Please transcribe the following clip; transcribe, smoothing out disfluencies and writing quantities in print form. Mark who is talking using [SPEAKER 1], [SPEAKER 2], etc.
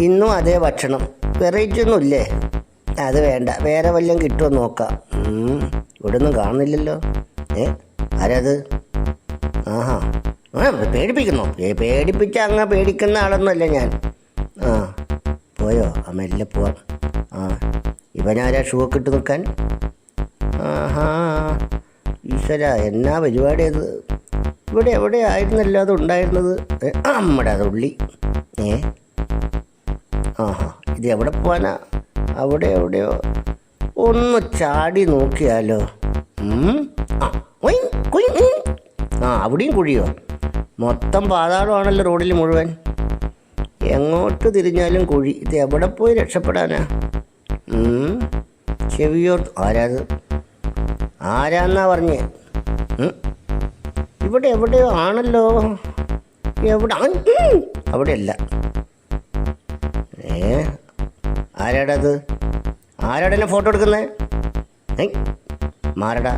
[SPEAKER 1] ഇന്നും അതേ ഭക്ഷണം, വെറൈറ്റി ഒന്നും ഇല്ലേ? അത് വേണ്ട, വേറെ വല്ലതും കിട്ടുമോ നോക്കാം. ഇവിടെ ഒന്നും കാണുന്നില്ലല്ലോ. ആരത്? ആഹാ, പേടിപ്പിക്കുന്നോ? പേടിപ്പിച്ച അങ്ങ് പേടിക്കുന്ന ആളൊന്നുമല്ല ഞാൻ. പോയോ? മെല്ലെ പോവാം. ഇവനാരാ ഷൂ ഒക്കെ ഇട്ട് നിൽക്കാൻ? ആഹാ, ഈശ്വര, എന്നാ പരിപാടി അത്? ഇവിടെ എവിടെ ആയിരുന്നല്ലോ അത് ഉണ്ടായിരുന്നത്? നമ്മുടെ അത് ഉള്ളി. ആഹാ, ഇത് എവിടെ പോവാനാ? അവിടെ എവിടെയോ ഒന്ന് ചാടി നോക്കിയാലോ? അവിടെയും കുഴിയോ? മൊത്തം പാതാളമാണല്ലോ റോഡിൽ മുഴുവൻ. എങ്ങോട്ട് തിരിഞ്ഞാലും കുഴി. ഇത് എവിടെ പോയി രക്ഷപ്പെടാനാ? ചെവിയോർ ആരാത്? ആരാന്നാ പറഞ്ഞേ? ഇവിടെ എവിടെയോ ആണല്ലോ. എവിടെ? അവിടെയല്ല. ആരാടത്? ആരാടെന്നെ ഫോട്ടോ എടുക്കുന്നേ? മാറടാ.